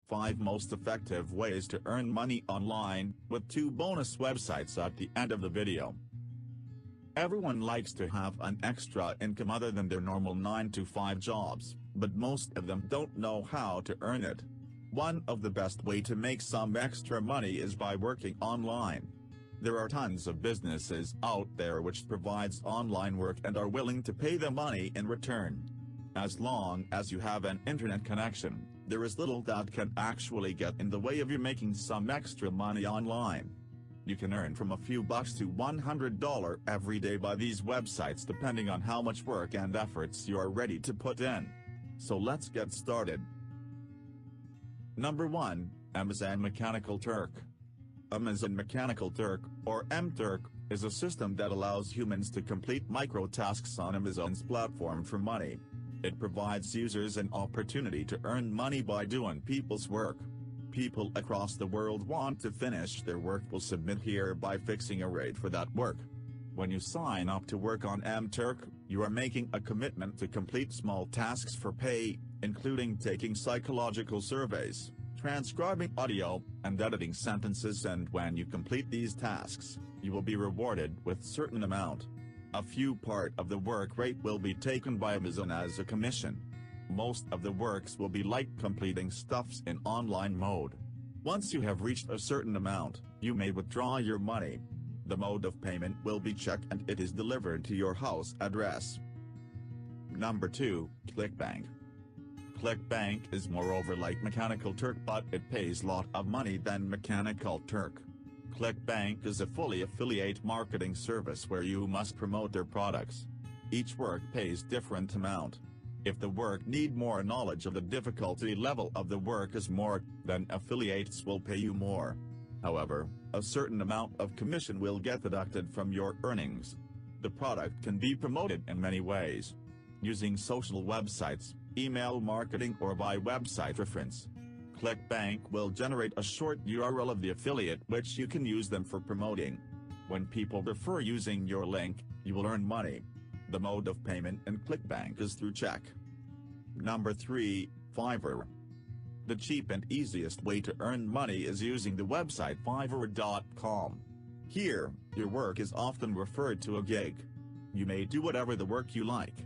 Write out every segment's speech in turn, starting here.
5 most effective ways to earn money online, with 2 bonus websites at the end of the video. Everyone likes to have an extra income other than their normal 9-to-5 jobs, but most of them don't know how to earn it. One of the best way to make some extra money is by working online. There are tons of businesses out there which provides online work and are willing to pay the money in return. As long as you have an internet connection, there is little that can actually get in the way of you making some extra money online. You can earn from a few bucks to $100 every day by these websites depending on how much work and efforts you are ready to put in. So let's get started. Number 1, Amazon Mechanical Turk. Amazon Mechanical Turk, or M-Turk, is a system that allows humans to complete micro-tasks on Amazon's platform for money. It provides users an opportunity to earn money by doing people's work. People across the world want to finish their work will submit here by fixing a rate for that work. When you sign up to work on M-Turk, you are making a commitment to complete small tasks for pay, including taking psychological surveys, transcribing audio, and editing sentences, and when you complete these tasks, you will be rewarded with certain amount. A few part of the work rate will be taken by Amazon as a commission. Most of the works will be like completing stuffs in online mode. Once you have reached a certain amount, you may withdraw your money. The mode of payment will be check and it is delivered to your house address. Number 2, ClickBank. ClickBank is moreover like Mechanical Turk, but it pays lot of money than Mechanical Turk. ClickBank is a fully affiliate marketing service where you must promote their products. Each work pays different amount. If the work need more knowledge of the difficulty level of the work is more, then affiliates will pay you more. However, a certain amount of commission will get deducted from your earnings. The product can be promoted in many ways. Using social websites, email marketing, or by website reference. ClickBank will generate a short URL of the affiliate which you can use them for promoting. When people refer using your link, you will earn money. The mode of payment in ClickBank is through check. Number 3, Fiverr. The cheap and easiest way to earn money is using the website Fiverr.com. Here, your work is often referred to a gig. You may do whatever the work you like.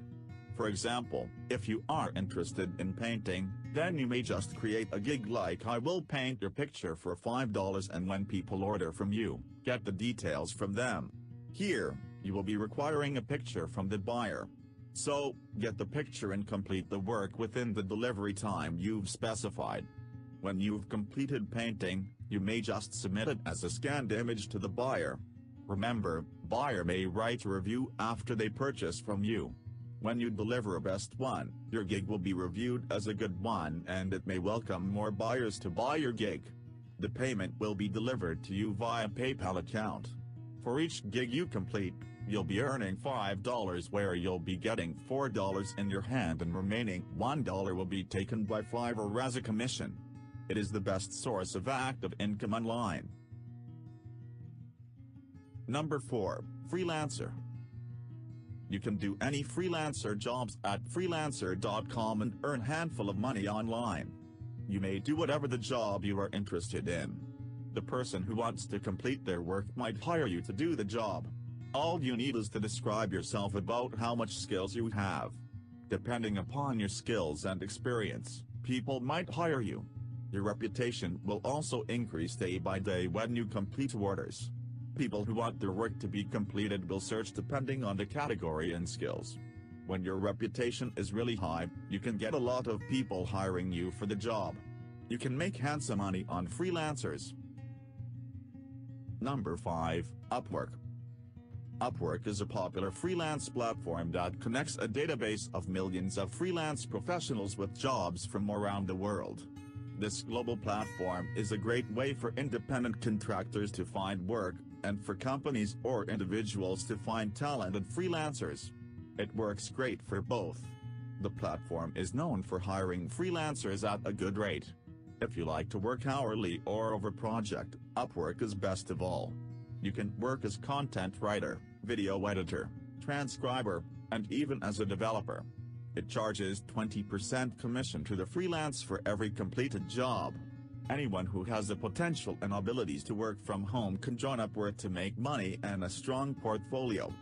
For example, if you are interested in painting, then you may just create a gig like I will paint your picture for $5, and when people order from you, get the details from them. Here, you will be requiring a picture from the buyer. So, get the picture and complete the work within the delivery time you've specified. When you've completed painting, you may just submit it as a scanned image to the buyer. Remember, buyer may write a review after they purchase from you. When you deliver a best one, your gig will be reviewed as a good one and it may welcome more buyers to buy your gig. The payment will be delivered to you via PayPal account. For each gig you complete, you'll be earning $5 where you'll be getting $4 in your hand and remaining $1 will be taken by Fiverr as a commission. It is the best source of active income online. Number 4, Freelancer. You can do any freelancer jobs at freelancer.com and earn a handful of money online. You may do whatever the job you are interested in. The person who wants to complete their work might hire you to do the job. All you need is to describe yourself about how much skills you have. Depending upon your skills and experience, people might hire you. Your reputation will also increase day by day when you complete orders. People who want their work to be completed will search depending on the category and skills. When your reputation is really high, you can get a lot of people hiring you for the job. You can make handsome money on freelancers. Number 5, Upwork. Upwork is a popular freelance platform that connects a database of millions of freelance professionals with jobs from around the world. This global platform is a great way for independent contractors to find work, and for companies or individuals to find talented freelancers. It works great for both. The platform is known for hiring freelancers at a good rate. If you like to work hourly or over project, Upwork is best of all. You can work as content writer, video editor, transcriber, and even as a developer. It charges 20% commission to the freelance for every completed job. Anyone who has the potential and abilities to work from home can join Upwork to make money and a strong portfolio.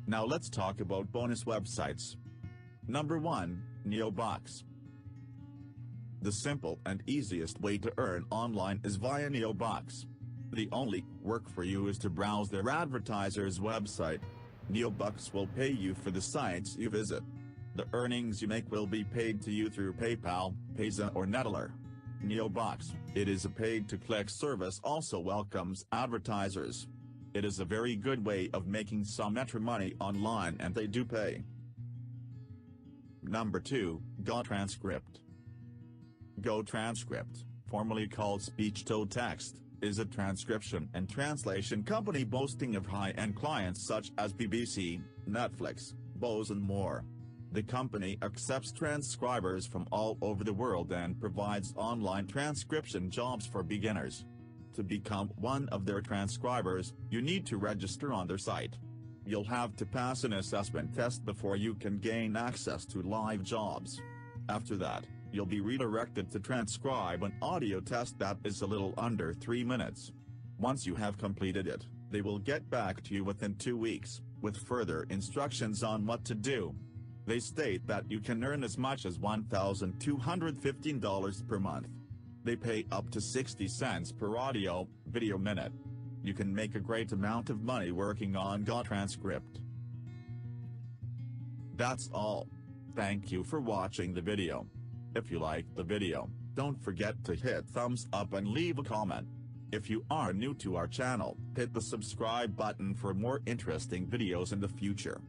Now let's talk about bonus websites. Number 1, Neobox. The simple and easiest way to earn online is via Neobox. The only work for you is to browse their advertiser's website. Neobox will pay you for the sites you visit. The earnings you make will be paid to you through PayPal, Payza or Neteller. Neobox, it is a paid-to-click service, also welcomes advertisers. It is a very good way of making some extra money online, and they do pay. Number 2, GoTranscript. GoTranscript, formerly called Speech-to-Text, is a transcription and translation company boasting of high-end clients such as BBC, Netflix, Bose and more. The company accepts transcribers from all over the world and provides online transcription jobs for beginners. To become one of their transcribers, you need to register on their site. You'll have to pass an assessment test before you can gain access to live jobs. After that, you'll be redirected to transcribe an audio test that is a little under 3 minutes. Once you have completed it, they will get back to you within 2 weeks, with further instructions on what to do. They state that you can earn as much as $1,215 per month. They pay up to 60 cents per audio-video minute. You can make a great amount of money working on GoTranscript. That's all. Thank you for watching the video. If you liked the video, don't forget to hit thumbs up and leave a comment. If you are new to our channel, hit the subscribe button for more interesting videos in the future.